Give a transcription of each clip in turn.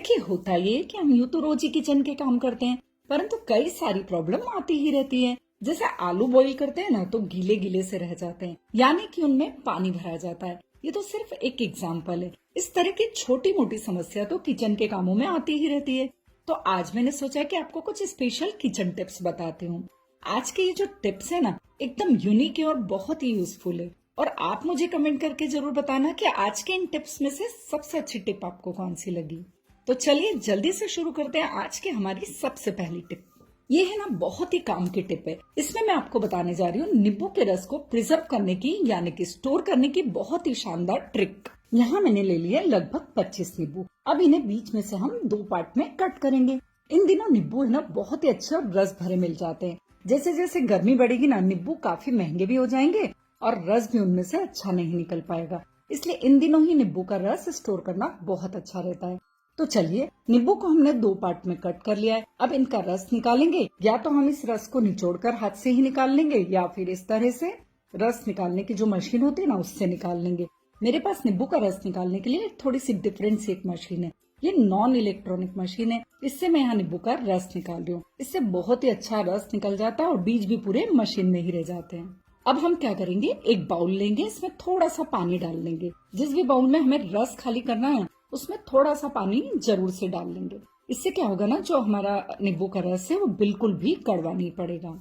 देखिए, होता ये है कि हम यूं तो रोज ही किचन के काम करते हैं, परंतु कई सारी प्रॉब्लम आती ही रहती है। जैसे आलू बॉईल करते हैं ना, तो गीले गीले से रह जाते हैं, यानी कि उनमें पानी भरा जाता है। ये तो सिर्फ एक एग्जाम्पल है। इस तरह की छोटी मोटी समस्या तो किचन के कामों में आती ही रहती है। तो आज मैंने सोचा कि आपको कुछ स्पेशल किचन टिप्स बताती हूँ। आज के ये जो टिप्स है ना, एकदम यूनिक है और बहुत ही यूजफुल है। और आप मुझे कमेंट करके जरूर बताना कि आज के इन टिप्स में से सबसे अच्छी टिप आपको कौन सी लगी। तो चलिए जल्दी से शुरू करते हैं आज की हमारी सबसे पहली टिप। ये है ना, बहुत ही काम की टिप है। इसमें मैं आपको बताने जा रही हूँ नींबू के रस को प्रिजर्व करने की, यानी कि स्टोर करने की बहुत ही शानदार ट्रिक। यहाँ मैंने ले लिया लगभग 25 नींबू। अब इन्हें बीच में से हम 2 पार्ट में कट करेंगे। इन दिनों नींबू है ना बहुत ही अच्छे और रस भरे मिल जाते हैं। जैसे जैसे गर्मी बढ़ेगी ना, नींबू काफी महंगे भी हो जाएंगे और रस भी उनमें से अच्छा नहीं निकल पाएगा। इसलिए इन दिनों ही नींबू का रस स्टोर करना बहुत अच्छा रहता है। तो चलिए, नींबू को हमने 2 पार्ट में कट कर लिया है। अब इनका रस निकालेंगे। या तो हम इस रस को निचोड़कर हाथ से ही निकाल लेंगे, या फिर इस तरह से रस निकालने की जो मशीन होती है ना, उससे निकाल लेंगे। मेरे पास नींबू का रस निकालने के लिए थोड़ी सी डिफरेंट सी एक मशीन है। ये नॉन इलेक्ट्रॉनिक मशीन है। इससे मैं यहाँ नींबू का रस निकाल रही हूँ। इससे बहुत ही अच्छा रस निकल जाता है और बीज भी पूरे मशीन में ही रह जाते हैं। अब हम क्या करेंगे, एक बाउल लेंगे, इसमें थोड़ा सा पानी डाल लेंगे। जिस भी बाउल में हमें रस खाली करना है उसमें थोड़ा सा पानी जरूर से डाल लेंगे। इससे क्या होगा ना, जो हमारा नींबू का रस है वो बिल्कुल भी कड़वा नहीं पड़ेगा।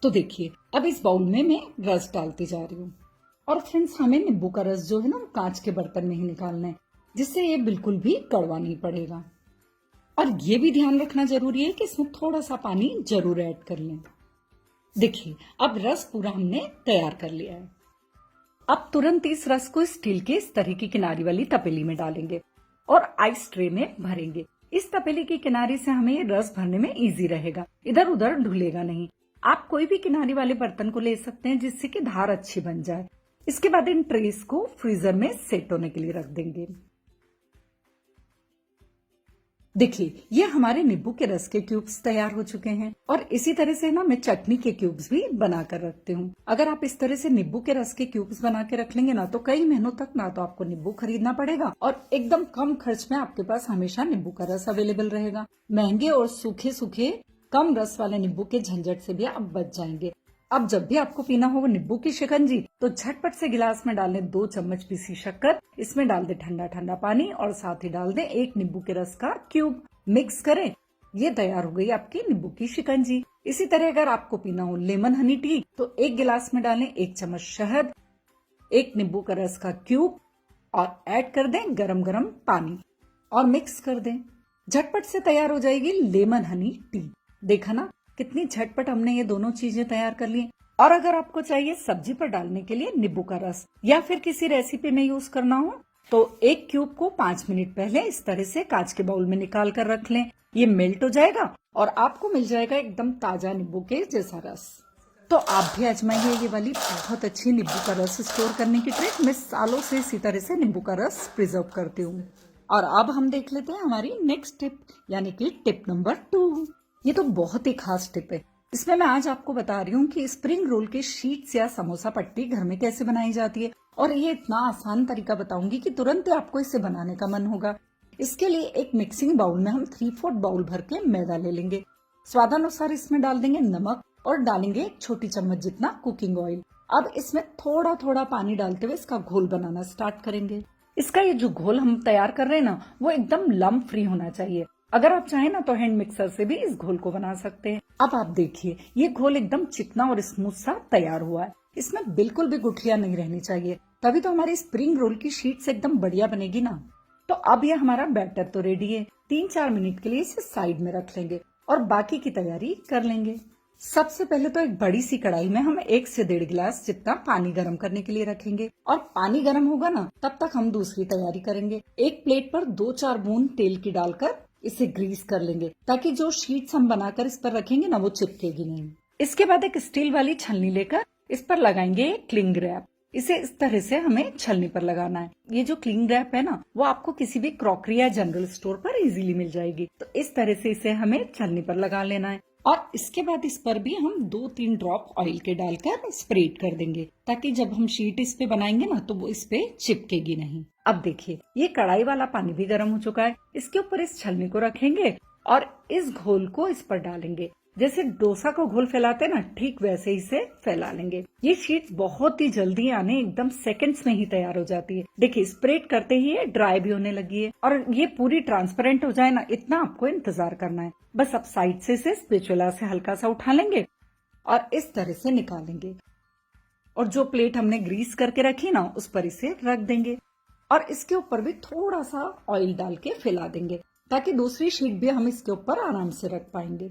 तो देखिए, अब इस बाउल में मैं रस डालती जा रही हूँ। और फ्रेंड्स, हमें नींबू का रस जो है ना, वो कांच के बर्तन में ही निकालना है, जिससे ये बिल्कुल भी कड़वा नहीं पड़ेगा। और ये भी ध्यान रखना जरूरी है कि इसमें थोड़ा सा पानी जरूर ऐड कर लें। देखिए, अब रस पूरा हमने तैयार कर लिया है। अब तुरंत इस रस को स्टील के इस तरह की किनारी वाली तपेली में डालेंगे और आइस ट्रे में भरेंगे। इस तपेली की किनारी से हमें ये रस भरने में इजी रहेगा, इधर उधर ढुलेगा नहीं। आप कोई भी किनारी वाले बर्तन को ले सकते हैं जिससे कि धार अच्छी बन जाए। इसके बाद इन ट्रेस को फ्रीजर में सेट होने के लिए रख देंगे। देखिए, ये हमारे नींबू के रस के क्यूब्स तैयार हो चुके हैं। और इसी तरह से ना, मैं चटनी के क्यूब्स भी बनाकर रखती हूँ। अगर आप इस तरह से नींबू के रस के क्यूब्स बना के रख लेंगे ना, तो कई महीनों तक ना तो आपको नींबू खरीदना पड़ेगा और एकदम कम खर्च में आपके पास हमेशा नींबू का रस अवेलेबल रहेगा। महंगे और सूखे सूखे कम रस वाले नींबू के झंझट से भी आप बच जाएंगे। अब जब भी आपको पीना हो नींबू की शिकंजी, तो झटपट से गिलास में डाल लें 2 चम्मच पिसी शक्कर। इसमें डाल दे ठंडा ठंडा पानी और साथ ही डाल दें 1 नींबू के रस का क्यूब। मिक्स करें। ये तैयार हो गई आपकी नींबू की शिकंजी। इसी तरह अगर आपको पीना हो लेमन हनी टी, तो 1 गिलास में डालें 1 चम्मच शहद, 1 नींबू का रस का क्यूब और ऐड कर दें गरम गरम पानी और मिक्स कर दें। झटपट से तैयार हो जाएगी लेमन हनी टी। देखा ना, कितनी झटपट हमने ये दोनों चीजें तैयार कर ली। और अगर आपको चाहिए सब्जी पर डालने के लिए नींबू का रस, या फिर किसी रेसिपी में यूज करना हो, तो 1 क्यूब को 5 मिनट पहले इस तरह से कांच के बाउल में निकाल कर रख लें। ये मेल्ट हो जाएगा और आपको मिल जाएगा एकदम ताजा नींबू के जैसा रस। तो आप भी आजमाइए ये वाली बहुत अच्छी नींबू का रस स्टोर करने की ट्रिक। मैं सालों से इसी तरह से नींबू का रस प्रिजर्व करती हूँ। और अब हम देख लेते हैं हमारी नेक्स्ट टिप, यानी कि टिप नंबर 2। ये तो बहुत ही खास टिप है। इसमें मैं आज आपको बता रही हूँ कि स्प्रिंग रोल के शीट्स या समोसा पट्टी घर में कैसे बनाई जाती है। और ये इतना आसान तरीका बताऊंगी कि तुरंत ही आपको इसे बनाने का मन होगा। इसके लिए एक मिक्सिंग बाउल में हम 3/4 बाउल भर के मैदा ले लेंगे। स्वादानुसार इसमें डाल देंगे नमक और डालेंगे 1 छोटी चम्मच जितना कुकिंग ऑयल। अब इसमें थोड़ा थोड़ा पानी डालते हुए इसका घोल बनाना स्टार्ट करेंगे। इसका ये जो घोल हम तैयार कर रहे हैं ना, वो एकदम लम्प फ्री होना चाहिए। अगर आप चाहें ना तो हैंड मिक्सर से भी इस घोल को बना सकते हैं। अब आप देखिए, ये घोल एकदम चिकना और स्मूथ सा तैयार हुआ है। इसमें बिल्कुल भी गुठलियां नहीं रहनी चाहिए, तभी तो हमारी स्प्रिंग रोल की शीट्स एकदम बढ़िया बनेगी ना। तो अब ये हमारा बैटर तो रेडी है। 3-4 मिनट के लिए इसे साइड में रख लेंगे और बाकी की तैयारी कर लेंगे। सबसे पहले तो एक बड़ी सी कढ़ाई में हम 1 से 1.5 गिलास जितना पानी गर्म करने के लिए रखेंगे। और पानी गर्म होगा ना, तब तक हम दूसरी तैयारी करेंगे। एक प्लेट पर 2-4 बूंद तेल की डालकर इसे ग्रीस कर लेंगे, ताकि जो शीट्स हम बनाकर इस पर रखेंगे ना, वो चिपकेगी नहीं। इसके बाद एक स्टील वाली छलनी लेकर इस पर लगाएंगे क्लिंग रैप। इसे इस तरह से हमें छलनी पर लगाना है। ये जो क्लिंग रैप है ना, वो आपको किसी भी क्रॉकरी या जनरल स्टोर पर इजीली मिल जाएगी। तो इस तरह से इसे हमें छलनी पर लगा लेना है और इसके बाद इस पर भी हम 2-3 ड्रॉप ऑयल के डालकर स्प्रेड कर देंगे, ताकि जब हम शीट इस पे बनाएंगे ना तो वो इस पे चिपकेगी नहीं। अब देखिए ये कढ़ाई वाला पानी भी गर्म हो चुका है। इसके ऊपर इस छलनी को रखेंगे और इस घोल को इस पर डालेंगे। जैसे डोसा को घोल फैलाते हैं ना, ठीक वैसे ही से फैला लेंगे। ये शीट्स बहुत ही जल्दी यानी एकदम सेकंड्स में ही तैयार हो जाती है। देखिए स्प्रेड करते ही ये ड्राई भी होने लगी है और ये पूरी ट्रांसपेरेंट हो जाए ना, इतना आपको इंतजार करना है। बस अब साइड से इसे स्पैचुला से हल्का सा उठा लेंगे और इस तरह से निकालेंगे और जो प्लेट हमने ग्रीस करके रखी ना उस पर इसे रख देंगे और इसके ऊपर भी थोड़ा सा ऑयल डाल के फैला देंगे, ताकि दूसरी शीट भी हम इसके ऊपर आराम से रख पाएंगे।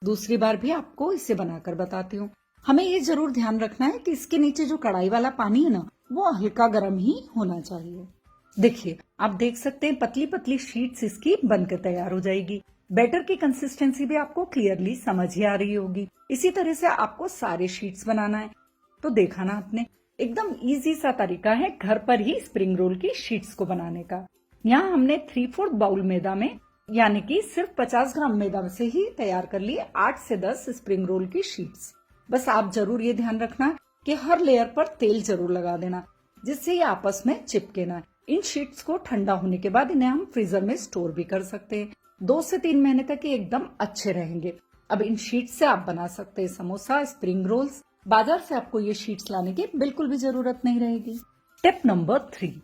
दूसरी बार भी आपको इसे बनाकर बताती हूँ। हमें ये जरूर ध्यान रखना है कि इसके नीचे जो कढ़ाई वाला पानी है ना वो हल्का गर्म ही होना चाहिए। देखिए आप देख सकते हैं पतली पतली शीट्स इसकी बनकर तैयार हो जाएगी। बैटर की कंसिस्टेंसी भी आपको क्लियरली समझ ही आ रही होगी। इसी तरह से आपको सारे शीट्स बनाना है। तो देखा ना आपने, एकदम इजी सा तरीका है घर पर ही स्प्रिंग रोल की शीट्स को बनाने का। यहाँ हमने 3/4 बाउल मैदा में यानी कि सिर्फ 50 ग्राम मैदा से ही तैयार कर लिए 8 से 10 स्प्रिंग रोल की शीट्स। बस आप जरूर ये ध्यान रखना कि हर लेयर पर तेल जरूर लगा देना, जिससे ये आपस में चिपके ना। इन शीट्स को ठंडा होने के बाद इन्हें हम फ्रीजर में स्टोर भी कर सकते हैं। 2 से 3 महीने तक ये एकदम अच्छे रहेंगे। अब इन शीट्स से आप बना सकते हैं समोसा, स्प्रिंग रोल्स। बाजार से आपको ये शीट्स लाने की बिल्कुल भी जरूरत नहीं रहेगी। टिप नंबर 3,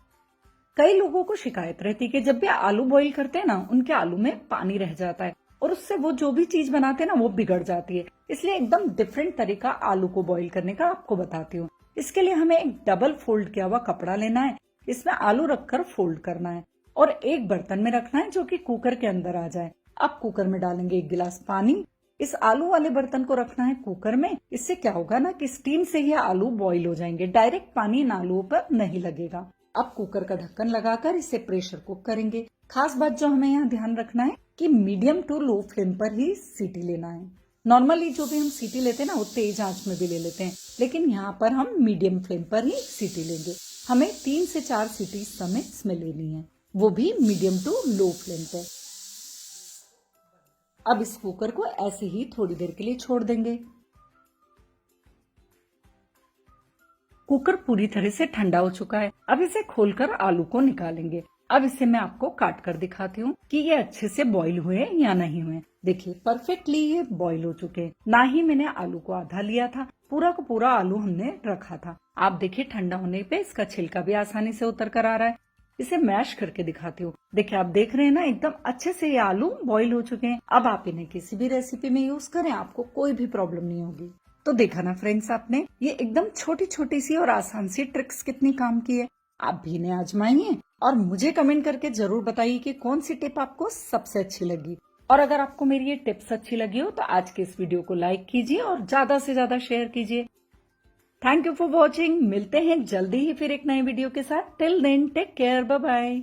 कई लोगों को शिकायत रहती है कि जब भी आलू बॉईल करते हैं ना उनके आलू में पानी रह जाता है और उससे वो जो भी चीज बनाते हैं ना वो बिगड़ जाती है। इसलिए एकदम डिफरेंट तरीका आलू को बॉईल करने का आपको बताती हूँ। इसके लिए हमें एक डबल फोल्ड किया हुआ कपड़ा लेना है, इसमें आलू रखकर फोल्ड करना है और एक बर्तन में रखना है जो कि कुकर के अंदर आ जाए। अब कुकर में डालेंगे 1 गिलास पानी। इस आलू वाले बर्तन को रखना है कुकर में। इससे क्या होगा ना कि स्टीम से ही आलू बॉईल हो जाएंगे, डायरेक्ट पानी इन आलूओं पर नहीं लगेगा। अब कुकर का ढक्कन लगाकर इसे प्रेशर कुक करेंगे। खास बात जो हमें यहाँ ध्यान रखना है कि मीडियम टू लो फ्लेम पर ही सीटी लेना है। नॉर्मली जो भी हम सीटी लेते हैं ना वो तेज आंच में भी ले लेते हैं, लेकिन यहाँ पर हम मीडियम फ्लेम पर ही सीटी लेंगे। हमें 3 से 4 सीटी इस समय इसमें लेनी है, वो भी मीडियम टू लो फ्लेम पर। अब इस कुकर को ऐसे ही थोड़ी देर के लिए छोड़ देंगे। कुकर पूरी तरह से ठंडा हो चुका है। अब इसे खोलकर आलू को निकालेंगे। अब इसे मैं आपको काट कर दिखाती हूँ कि ये अच्छे से बॉईल हुए या नहीं हुए। देखिए परफेक्टली ये बॉईल हो चुके हैं। ना ही मैंने आलू को आधा लिया था, पूरा का पूरा आलू हमने रखा था। आप देखिए ठंडा होने पे इसका छिलका भी आसानी से उतर कर आ रहा है। इसे मैश करके दिखाती हूँ। देखिए आप देख रहे हैं ना एकदम अच्छे से ये आलू बॉईल हो चुके हैं। अब आप इन्हें किसी भी रेसिपी में यूज करें, आपको कोई भी प्रॉब्लम नहीं होगी। तो देखा ना फ्रेंड्स आपने, ये एकदम छोटी छोटी सी और आसान सी ट्रिक्स कितनी काम की है। आप भी इन्हें आजमाइए और मुझे कमेंट करके जरूर बताइए कि कौन सी टिप आपको सबसे अच्छी लगी। और अगर आपको मेरी ये टिप्स अच्छी लगी हो तो आज के इस वीडियो को लाइक कीजिए और ज्यादा से ज्यादा शेयर कीजिए। Thank you for watching. मिलते हैं जल्दी ही फिर एक नए वीडियो के साथ। Till then take care, bye bye.